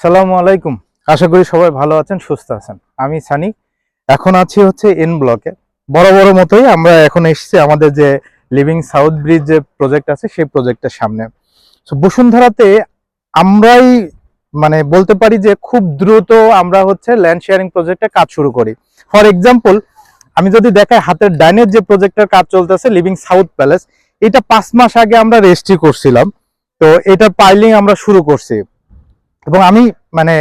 সালামু আলাইকুম। আশা করি সবাই ভালো আছেন, সুস্থ আছেন। আমি সানি। এখন আছি হচ্ছে এন ব্লকে। বড় বড় মতোই আমরা এখন এসেছি আমাদের যে লিভিং সাউথ ব্রিজ যে প্রজেক্ট আছে সেই প্রজেক্টের সামনে। তো বসুন্ধরাতে আমরাই মানে বলতে পারি যে খুব দ্রুত আমরা হচ্ছে ল্যান্ড শেয়ারিং প্রজেক্টে কাজ শুরু করি। ফর এক্সাম্পল, আমি যদি দেখাই হাতের ডাইনের যে প্রজেক্টের কাজ চলতেছে লিভিং সাউথ প্যালেস, এটা 5 মাস আগে আমরা রেজিস্ট্রি করছিলাম। তো এটা পাইলিং আমরা শুরু করছি এবং মানে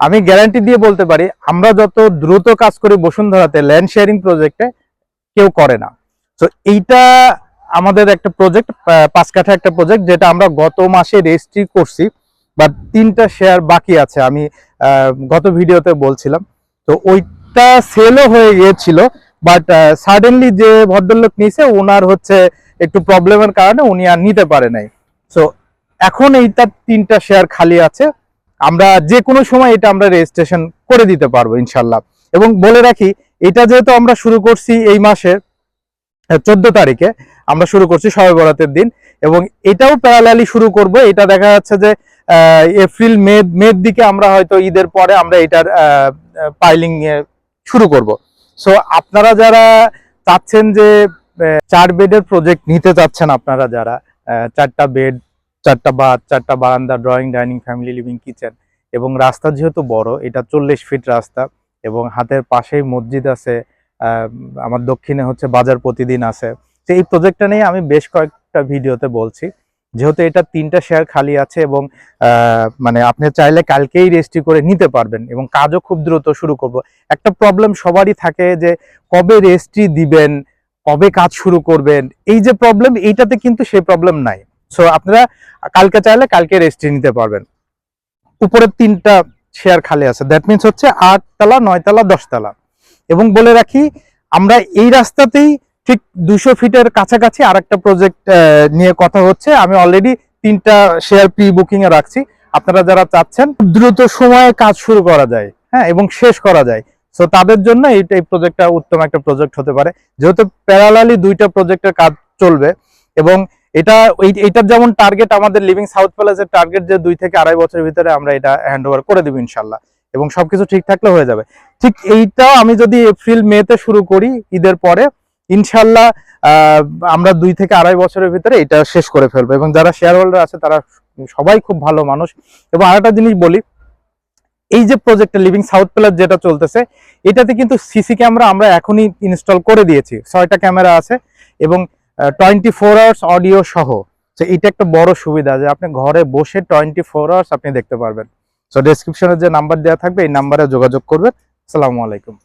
আমি গ্যারান্টি দিয়ে বলতে পারি আমরা যত দ্রুত কাজ করি বসুন্ধরাতে ল্যান্ড শেয়ারিং প্রজেক্টে কেউ করে না। তো এইটা আমাদের একটা প্রজেক্ট, 5 কাঠা একটা প্রজেক্ট, যেটা আমরা গত মাসে রেজিস্ট্রি করছি, বা 3টা শেয়ার বাকি আছে। আমি গত ভিডিওতে বলছিলাম। তো ওইটা সেলও হয়ে গিয়েছিল, বাট সাডেনলি যে ভদ্রলোক নিছে ওনার হচ্ছে একটু প্রবলেমের কারণে উনি আর নিতে পারে নাই। সো এখন এইটা 3টা শেয়ার খালি আছে। আমরা যে কোনো সময় এটা আমরা রেজিস্ট্রেশন করে দিতে পারবো ইনশাল্লাহ। এবং বলে রাখি, এটা যেহেতু আমরা শুরু করছি এই মাসের 14 তারিখে আমরা শুরু করছি শবে বরাতের দিন, এবং এটাও প্যারালালি শুরু করব। এটা দেখা যাচ্ছে যে এপ্রিল মের দিকে আমরা হয়তো ঈদের পরে আমরা এটার পাইলিং শুরু করব। সো আপনারা যারা চাচ্ছেন যে 4 বেডের প্রজেক্ট নিতে চাচ্ছেন, আপনারা যারা 4টা বেড, 4টা বাথ, 4টা বারান্দা, drawing, dining, family living, kitchen, এবং রাস্তা যেহেতু বড়, এটা 40 ফিট রাস্তা, এবং হাতের পাশেই মসজিদ আছে, আমার দক্ষিণে হচ্ছে বাজার প্রতিদিন আছে। তো এই প্রজেক্টটা নিয়ে আমি বেশ কয়েকটা ভিডিওতে বলছি। যেহেতু এটা 3টা শেয়ার খালি আছে, এবং মানে আপনি চাইলে কালকেই রেজিস্ট্রি করে নিতে পারবেন, এবং কাজও খুব দ্রুত শুরু করব। একটা প্রবলেম সবারই থাকে যে কবে রেজিস্ট্রি দিবেন, কবে কাজ শুরু করবেন, এই যে প্রবলেম, এইটাতে কিন্তু সেই প্রবলেম নাই। সো আপনারা কালকে চাইলে কালকে রেজিস্ট্রি নিতে পারবেন। উপরের 3টা শেয়ার খালি আছে, দ্যাট মিনস হচ্ছে 8 তলা, 9 তলা, 10 তলা। এবং বলে রাখি, আমরা এই রাস্তাতেই ঠিক 200 ফিটের কাছাকাছি আরেকটা প্রজেক্ট নিয়ে কথা হচ্ছে। আমি অলরেডি 3টা শেয়ার প্রি বুকিং এ রাখছি। আপনারা যারা চাচ্ছেন দ্রুত সময়ে কাজ শুরু করা যায়, হ্যাঁ, এবং শেষ করা যায়, সো তাদের জন্য এই প্রজেক্টটা উত্তম একটা প্রজেক্ট হতে পারে। যেহেতু প্যারালালি 2টা প্রজেক্টের কাজ চলবে, এবং এটার যেমন টার্গেট, আমাদের লিভিং সাউথ প্যালেসের টার্গেট যে 2 থেকে 2.5 বছরের ভিতরে আমরা এটা হ্যান্ড ওভার করে দেব ইনশাল্লাহ, এবং সবকিছু ঠিক থাকলে হয়ে যাবে। ঠিক এইটাও আমি যদি এপ্রিল মেতে শুরু করি ঈদের পরে, ইনশাল্লাহ আমরা 2 থেকে 2.5 বছরের ভিতরে এটা শেষ করে ফেলবো। এবং যারা শেয়ার হোল্ডার আছে তারা সবাই খুব ভালো মানুষ। এবং আরেকটা জিনিস বলি, এই যে প্রজেক্টটা লিভিং সাউথ প্যালেস যেটা চলতেছে, এটাতে কিন্তু সিসি ক্যামেরা আমরা এখনই ইনস্টল করে দিয়েছি। 6টা ক্যামেরা আছে, এবং 24 আওয়ার্স অডিও সহ। তো এটা একটা বড় সুবিধা যে আপনি ঘরে বসে 24 আওয়ার্স আপনি দেখতে পারবেন। সো ডেসক্রিপশনে যে নাম্বার দেওয়া থাকবে এই নাম্বারে যোগাযোগ করবেন। আসসালামু আলাইকুম।